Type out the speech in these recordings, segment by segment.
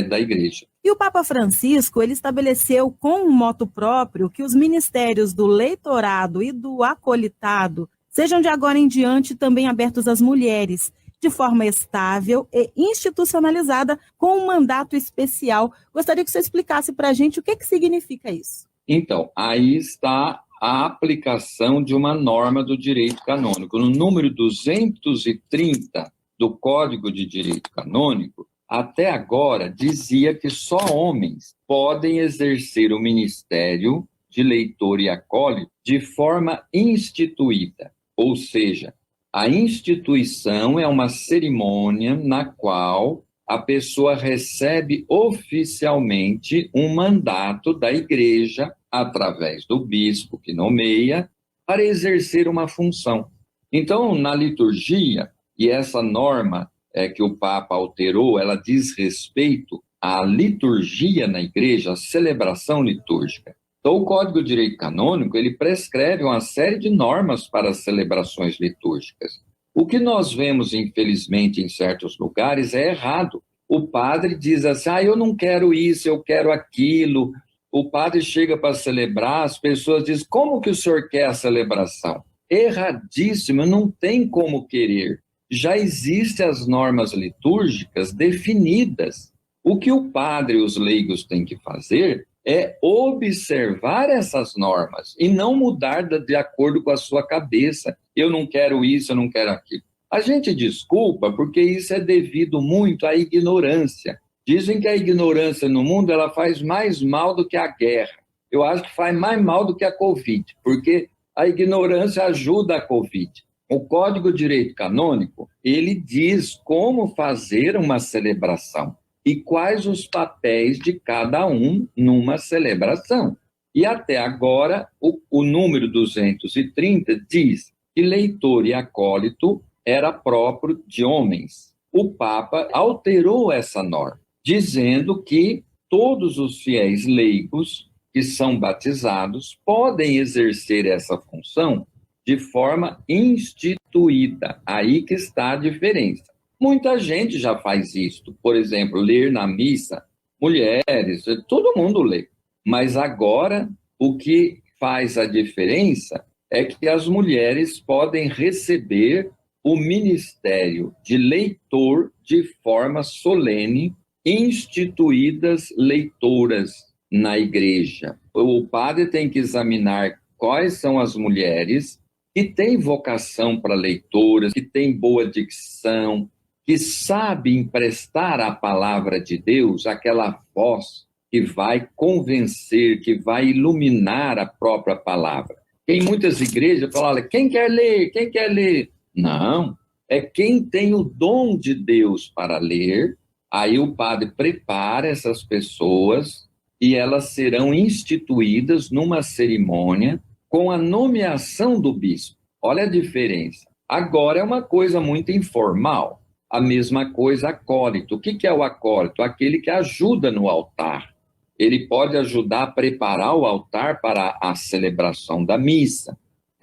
da igreja. E o Papa Francisco, ele estabeleceu com um moto próprio que os ministérios do leitorado e do acolitado sejam de agora em diante também abertos às mulheres, de forma estável e institucionalizada, com um mandato especial. Gostaria que você explicasse para a gente o que significa isso. Então, aí está a aplicação de uma norma do direito canônico. No número 230 do Código de Direito Canônico, até agora dizia que só homens podem exercer o ministério de leitor e acólito de forma instituída, ou seja, a instituição é uma cerimônia na qual a pessoa recebe oficialmente um mandato da igreja, através do bispo que nomeia, para exercer uma função. Então, na liturgia, e essa norma que o Papa alterou, ela diz respeito à liturgia na igreja, à celebração litúrgica. Então, o Código de Direito Canônico, ele prescreve uma série de normas para as celebrações litúrgicas. O que nós vemos, infelizmente, em certos lugares é errado. O padre diz assim, eu não quero isso, eu quero aquilo. O padre chega para celebrar, as pessoas dizem, como que o senhor quer a celebração? Erradíssimo, não tem como querer. Já existem as normas litúrgicas definidas. O que o padre e os leigos têm que fazer é observar essas normas e não mudar de acordo com a sua cabeça. Eu não quero isso, eu não quero aquilo. A gente desculpa porque isso é devido muito à ignorância. Dizem que a ignorância no mundo ela faz mais mal do que a guerra. Eu acho que faz mais mal do que a Covid, porque a ignorância ajuda a Covid. O Código de Direito Canônico, ele diz como fazer uma celebração e quais os papéis de cada um numa celebração. E até agora, o número 230 diz que leitor e acólito era próprio de homens. O Papa alterou essa norma, dizendo que todos os fiéis leigos que são batizados podem exercer essa função de forma instituída. Aí que está a diferença. Muita gente já faz isso. Por exemplo, ler na missa, mulheres, todo mundo lê. Mas agora, o que faz a diferença é que as mulheres podem receber o ministério de leitor de forma solene, instituídas leitoras na igreja. O padre tem que examinar quais são as mulheres que têm vocação para leitoras, que têm boa dicção, que sabem emprestar à palavra de Deus aquela voz que vai convencer, que vai iluminar a própria palavra. Em muitas igrejas falam, olha, quem quer ler? Quem quer ler? Não, é quem tem o dom de Deus para ler. Aí o padre prepara essas pessoas e elas serão instituídas numa cerimônia com a nomeação do bispo. Olha a diferença. Agora é uma coisa muito informal. A mesma coisa acólito. O que é o acólito? Aquele que ajuda no altar. Ele pode ajudar a preparar o altar para a celebração da missa,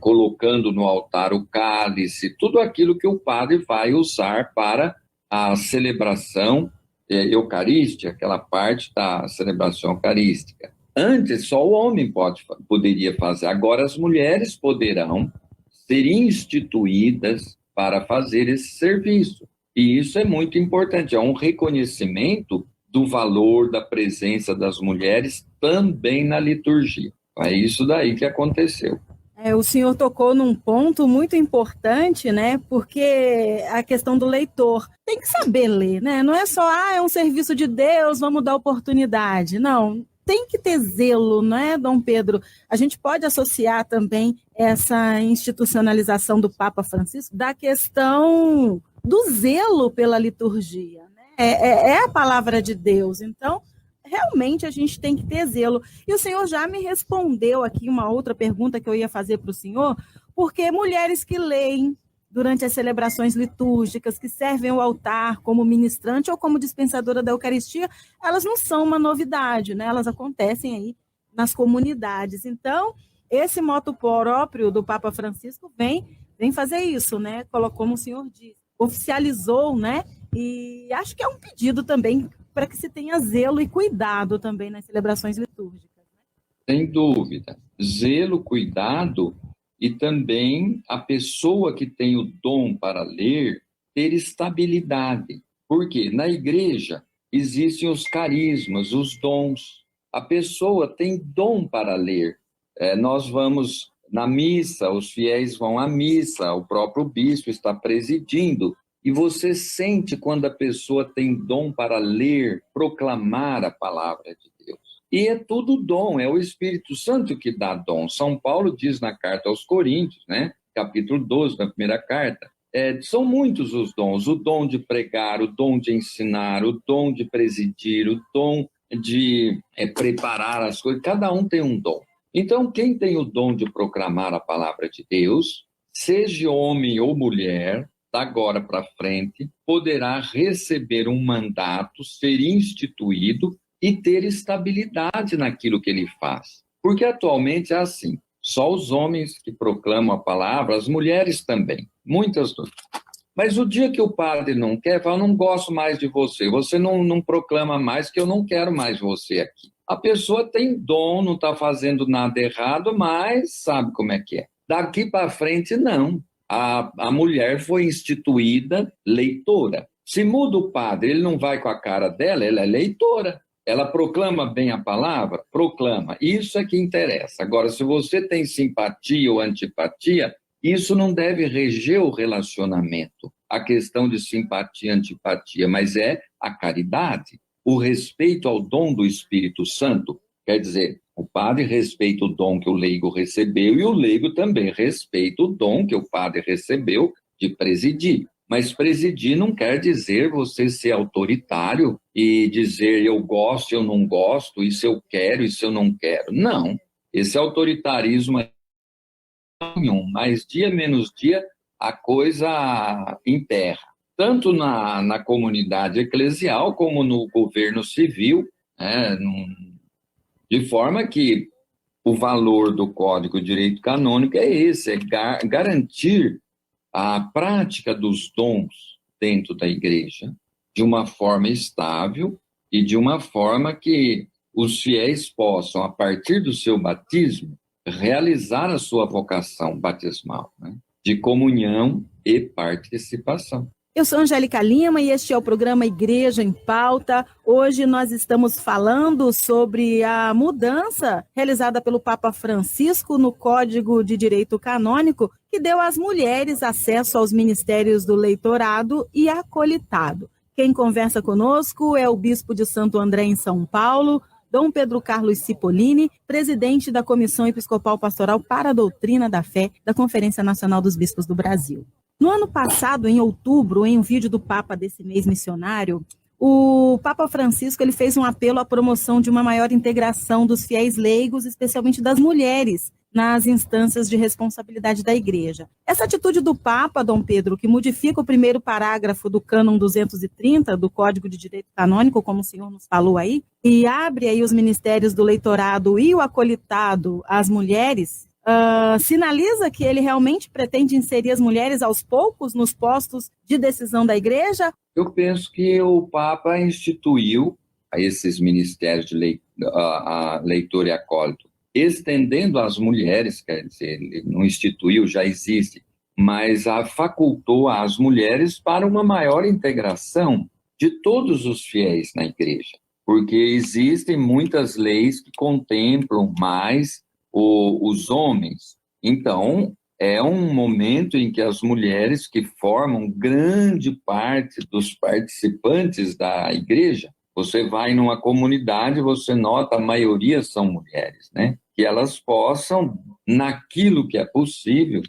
colocando no altar o cálice, tudo aquilo que o padre vai usar para a celebração eucarística, aquela parte da celebração eucarística. Antes, só o homem poderia fazer. Agora, as mulheres poderão ser instituídas para fazer esse serviço. E isso é muito importante, é um reconhecimento do valor da presença das mulheres também na liturgia. É isso daí que aconteceu. O senhor tocou num ponto muito importante, né? Porque a questão do leitor tem que saber ler, né? Não é só, é um serviço de Deus, vamos dar oportunidade. Não, tem que ter zelo, não é, Dom Pedro? A gente pode associar também essa institucionalização do Papa Francisco da questão do zelo pela liturgia, né? É a palavra de Deus, então realmente a gente tem que ter zelo. E o senhor já me respondeu aqui uma outra pergunta que eu ia fazer para o senhor, porque mulheres que leem durante as celebrações litúrgicas, que servem ao altar como ministrante ou como dispensadora da Eucaristia, elas não são uma novidade, né? Elas acontecem aí nas comunidades. Então, esse moto próprio do Papa Francisco vem fazer isso, né? Como o senhor disse, oficializou, né? E acho que é um pedido também para que se tenha zelo e cuidado também nas celebrações litúrgicas. Sem dúvida. Zelo, cuidado e também a pessoa que tem o dom para ler ter estabilidade. Porque na igreja existem os carismas, os dons. A pessoa tem dom para ler. Nós vamos na missa, os fiéis vão à missa, o próprio bispo está presidindo, e você sente quando a pessoa tem dom para ler, proclamar a palavra de Deus. E é tudo dom, é o Espírito Santo que dá dom. São Paulo diz na carta aos Coríntios, né? Capítulo 12, na primeira carta, são muitos os dons, o dom de pregar, o dom de ensinar, o dom de presidir, o dom de preparar as coisas, cada um tem um dom. Então, quem tem o dom de proclamar a palavra de Deus, seja homem ou mulher, da agora para frente, poderá receber um mandato, ser instituído e ter estabilidade naquilo que ele faz. Porque atualmente é assim, só os homens que proclamam a palavra, as mulheres também, muitas. Mas o dia que o padre não quer, fala, não gosto mais de você, você não proclama mais, que eu não quero mais você aqui. A pessoa tem dom, não está fazendo nada errado, mas sabe como é que é. Daqui para frente, não. A mulher foi instituída leitora. Se muda o padre, ele não vai com a cara dela, ela é leitora. Ela proclama bem a palavra? Proclama. Isso é que interessa. Agora, se você tem simpatia ou antipatia, isso não deve reger o relacionamento, a questão de simpatia e antipatia, mas é a caridade, o respeito ao dom do Espírito Santo. Quer dizer, o padre respeita o dom que o leigo recebeu e o leigo também respeita o dom que o padre recebeu de presidir. Mas presidir não quer dizer você ser autoritário e dizer eu gosto, eu não gosto, isso eu quero, isso eu não quero. Não, esse autoritarismo é nenhum, mas dia menos dia a coisa emperra. Tanto na comunidade eclesial como no governo civil, né, de forma que o valor do Código de Direito Canônico é esse, é garantir a prática dos dons dentro da igreja de uma forma estável e de uma forma que os fiéis possam, a partir do seu batismo, realizar a sua vocação batismal, né, de comunhão e participação. Eu sou Angélica Lima e este é o programa Igreja em Pauta. Hoje nós estamos falando sobre a mudança realizada pelo Papa Francisco no Código de Direito Canônico, que deu às mulheres acesso aos ministérios do leitorado e acolitado. Quem conversa conosco é o Bispo de Santo André, em São Paulo, Dom Pedro Carlos Cipollini, presidente da Comissão Episcopal Pastoral para a Doutrina da Fé da Conferência Nacional dos Bispos do Brasil. No ano passado, em outubro, em um vídeo do Papa desse mês missionário, o Papa Francisco ele fez um apelo à promoção de uma maior integração dos fiéis leigos, especialmente das mulheres, nas instâncias de responsabilidade da Igreja. Essa atitude do Papa, Dom Pedro, que modifica o primeiro parágrafo do Cânon 230 do Código de Direito Canônico, como o senhor nos falou aí, e abre aí os ministérios do leitorado e o acolitado às mulheres, sinaliza que ele realmente pretende inserir as mulheres aos poucos nos postos de decisão da Igreja? Eu penso que o Papa instituiu esses ministérios de leitor e acólito, estendendo às mulheres, quer dizer, ele não instituiu, já existe, mas facultou às mulheres para uma maior integração de todos os fiéis na Igreja, porque existem muitas leis que contemplam mais os homens. Então, é um momento em que as mulheres, que formam grande parte dos participantes da igreja, você vai numa comunidade, você nota, a maioria são mulheres, né? Que elas possam, naquilo que é possível,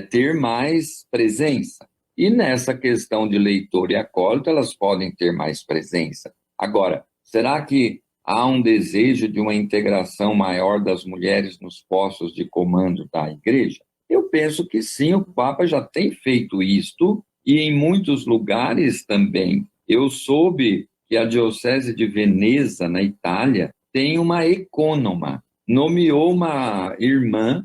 ter mais presença. E nessa questão de leitor e acólito, elas podem ter mais presença. Agora, será que há um desejo de uma integração maior das mulheres nos postos de comando da igreja? Eu penso que sim, o Papa já tem feito isto, e em muitos lugares também. Eu soube que a Diocese de Veneza, na Itália, tem uma ecônoma, nomeou uma irmã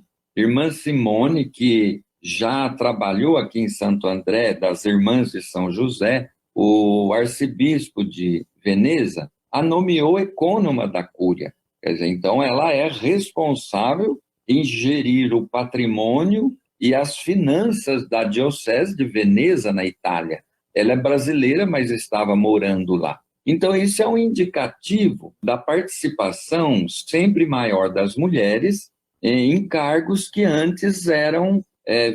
Simone, que já trabalhou aqui em Santo André, das Irmãs de São José, o arcebispo de Veneza, a nomeou ecônoma da Cúria. Quer dizer, então ela é responsável em gerir o patrimônio e as finanças da Diocese de Veneza, na Itália. Ela é brasileira, mas estava morando lá. Então, isso é um indicativo da participação sempre maior das mulheres em cargos que antes eram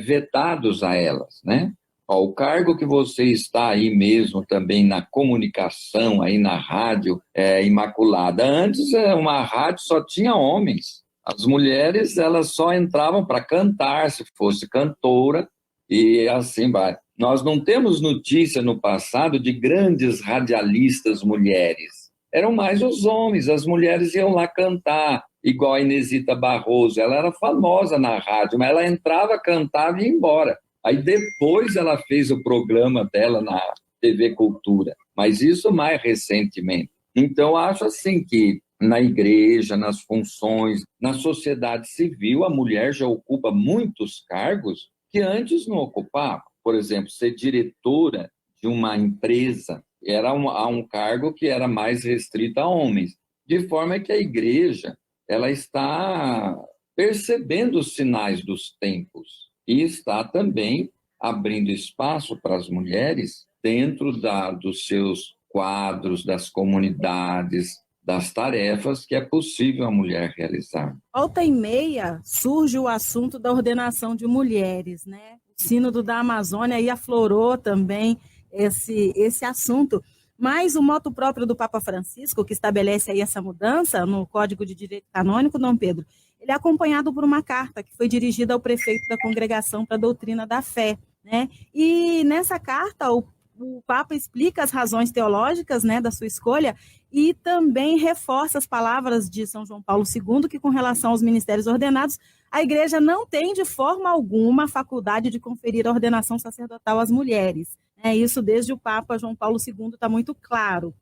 vetados a elas, né? O cargo que você está aí mesmo também na comunicação, aí na rádio Imaculada. Antes, uma rádio só tinha homens. As mulheres, elas só entravam para cantar, se fosse cantora, e assim vai. Nós não temos notícia no passado de grandes radialistas mulheres. Eram mais os homens, as mulheres iam lá cantar, igual a Inesita Barroso. Ela era famosa na rádio, mas ela entrava, cantava e ia embora. Aí depois ela fez o programa dela na TV Cultura, mas isso mais recentemente. Então, acho assim que na igreja, nas funções, na sociedade civil, a mulher já ocupa muitos cargos que antes não ocupava. Por exemplo, ser diretora de uma empresa era um cargo que era mais restrito a homens, de forma que a igreja ela está percebendo os sinais dos tempos e está também abrindo espaço para as mulheres dentro dos seus quadros, das comunidades, das tarefas que é possível a mulher realizar. Volta e meia surge o assunto da ordenação de mulheres, né? O Sínodo da Amazônia aí aflorou também esse assunto, mas o moto próprio do Papa Francisco, que estabelece aí essa mudança no Código de Direito Canônico, Dom Pedro, ele é acompanhado por uma carta que foi dirigida ao prefeito da Congregação para a Doutrina da Fé, né? E nessa carta o Papa explica as razões teológicas, né, da sua escolha e também reforça as palavras de São João Paulo II, que com relação aos ministérios ordenados, a Igreja não tem de forma alguma a faculdade de conferir a ordenação sacerdotal às mulheres. Isso desde o Papa João Paulo II está muito claro.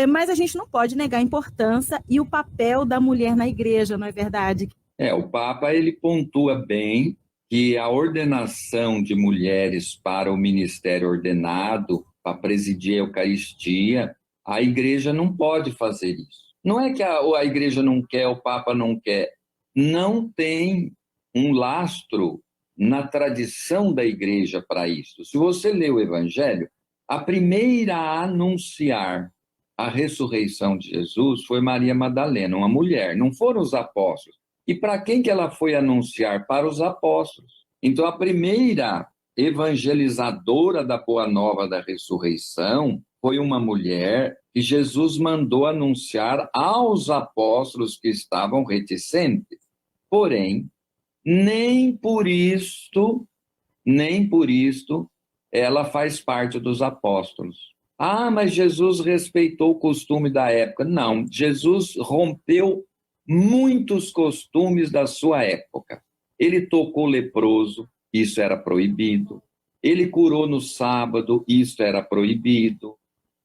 Mas a gente não pode negar a importância e o papel da mulher na Igreja, não é verdade? O Papa ele pontua bem que a ordenação de mulheres para o ministério ordenado, para presidir a Eucaristia, a Igreja não pode fazer isso. Não é que a Igreja não quer, o Papa não quer. Não tem um lastro na tradição da Igreja para isso. Se você lê o Evangelho, a primeira a anunciar a ressurreição de Jesus foi Maria Madalena, uma mulher, não foram os apóstolos. E para quem que ela foi anunciar? Para os apóstolos. Então, a primeira evangelizadora da Boa Nova da ressurreição foi uma mulher que Jesus mandou anunciar aos apóstolos que estavam reticentes. Porém, nem por isto, ela faz parte dos apóstolos. Mas Jesus respeitou o costume da época. Não, Jesus rompeu muitos costumes da sua época. Ele tocou leproso, isso era proibido. Ele curou no sábado, isso era proibido.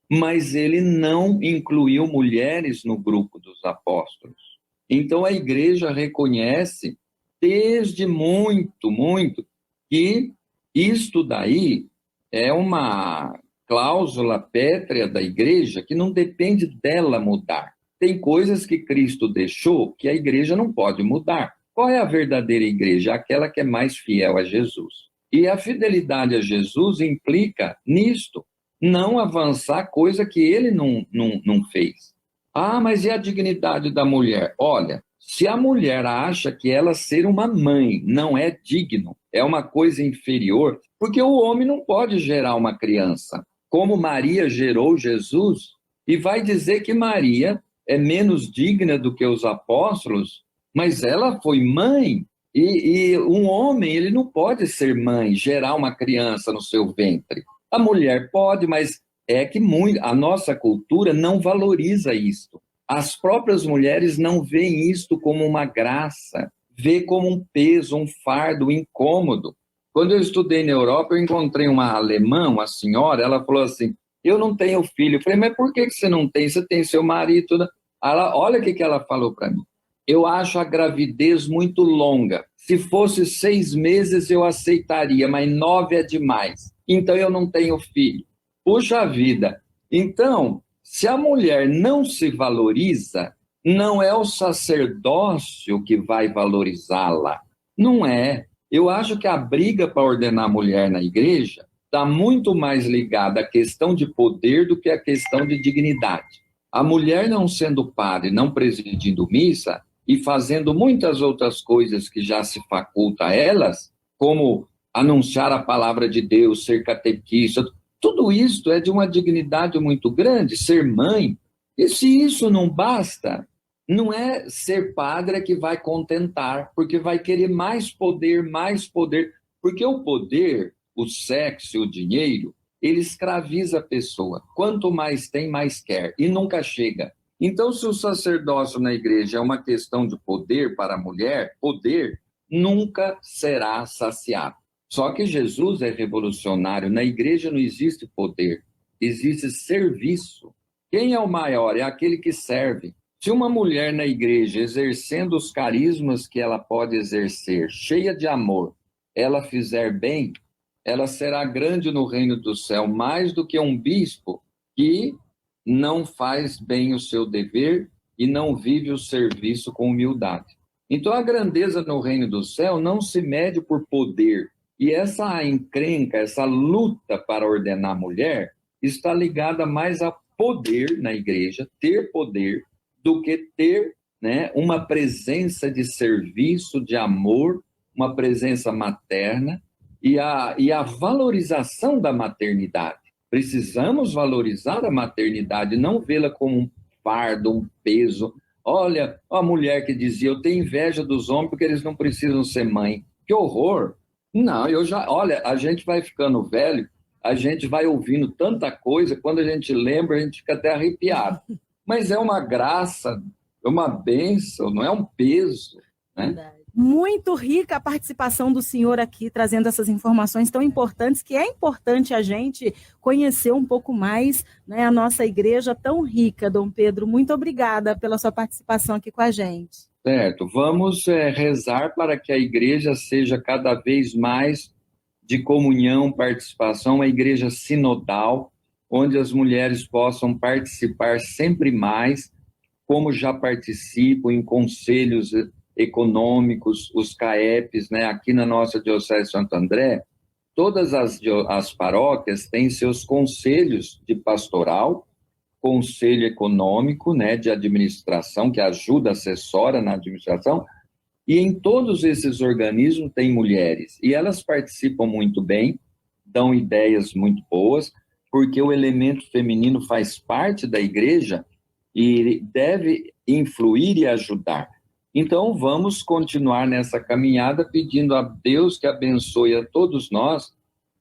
Mas ele não incluiu mulheres no grupo dos apóstolos. Então a Igreja reconhece desde muito, que isto daí é uma cláusula pétrea da Igreja que não depende dela mudar. Tem coisas que Cristo deixou que a Igreja não pode mudar. Qual é a verdadeira Igreja? Aquela que é mais fiel a Jesus. E a fidelidade a Jesus implica nisto, não avançar coisa que ele não fez. Mas e a dignidade da mulher? Olha, se a mulher acha que ela ser uma mãe não é digno, é uma coisa inferior, porque o homem não pode gerar uma criança. Como Maria gerou Jesus, e vai dizer que Maria é menos digna do que os apóstolos, mas ela foi mãe, e um homem ele não pode ser mãe, gerar uma criança no seu ventre. A mulher pode, mas é que a nossa cultura não valoriza isto. As próprias mulheres não veem isto como uma graça, vê como um peso, um fardo, um incômodo. Quando eu estudei na Europa, eu encontrei uma alemã, uma senhora, ela falou assim, eu não tenho filho. Eu falei, mas por que você não tem? Você tem seu marido. Olha o que ela falou para mim. Eu acho a gravidez muito longa. Se fosse 6 meses, eu aceitaria, mas 9 é demais. Então, eu não tenho filho. Puxa vida! Então, Se a mulher não se valoriza, não é o sacerdócio que vai valorizá-la. Não é. Eu acho que a briga para ordenar a mulher na igreja está muito mais ligada à questão de poder do que à questão de dignidade. A mulher não sendo padre, não presidindo missa e fazendo muitas outras coisas que já se faculta a elas, como anunciar a palavra de Deus, ser catequista, tudo isso é de uma dignidade muito grande, ser mãe. E se isso não basta, não é ser padre que vai contentar, porque vai querer mais poder, porque o poder, o sexo e o dinheiro, ele escraviza a pessoa. Quanto mais tem, mais quer, e nunca chega. Então, se o sacerdócio na igreja é uma questão de poder para a mulher, poder nunca será saciado. Só que Jesus é revolucionário. Na igreja não existe poder, existe serviço. Quem é o maior? É aquele que serve. Se uma mulher na igreja, exercendo os carismas que ela pode exercer, cheia de amor, ela fizer bem, ela será grande no reino do céu, mais do que um bispo que não faz bem o seu dever e não vive o serviço com humildade. Então, a grandeza no reino do céu não se mede por poder. E essa encrenca, essa luta para ordenar a mulher, está ligada mais a poder na igreja, ter poder, do que ter, né, uma presença de serviço, de amor, uma presença materna e a valorização da maternidade. Precisamos valorizar a maternidade, não vê-la como um fardo, um peso. Olha, a mulher que dizia, eu tenho inveja dos homens porque eles não precisam ser mãe. Que horror! Não, olha, a gente vai ficando velho, a gente vai ouvindo tanta coisa, quando a gente lembra, a gente fica até arrepiado. Mas é uma graça, é uma bênção, não é um peso, né? Verdade. Muito rica a participação do senhor aqui, trazendo essas informações tão importantes, que é importante a gente conhecer um pouco mais, né, a nossa igreja tão rica, Dom Pedro. Muito obrigada pela sua participação aqui com a gente. Certo, vamos rezar para que a igreja seja cada vez mais de comunhão, participação, uma igreja sinodal, onde as mulheres possam participar sempre mais, como já participam em conselhos econômicos, os CAEPs, né? Aqui na nossa Diocese de Santo André, todas as paróquias têm seus conselhos de pastoral, conselho econômico, né, de administração, que ajuda, assessora na administração, e em todos esses organismos tem mulheres, e elas participam muito bem, dão ideias muito boas, porque o elemento feminino faz parte da igreja e deve influir e ajudar. Então, vamos continuar nessa caminhada, pedindo a Deus que abençoe a todos nós,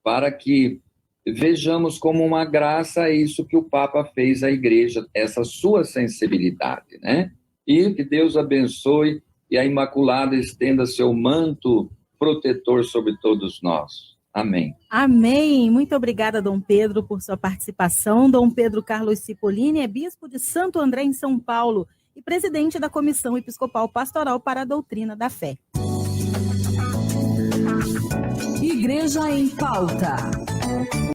para que vejamos como uma graça isso que o Papa fez à igreja, essa sua sensibilidade, né? E que Deus abençoe e a Imaculada estenda seu manto protetor sobre todos nós. Amém. Amém. Muito obrigada, Dom Pedro, por sua participação. Dom Pedro Carlos Cipollini é bispo de Santo André, em São Paulo, e presidente da Comissão Episcopal Pastoral para a Doutrina da Fé. Igreja em Pauta.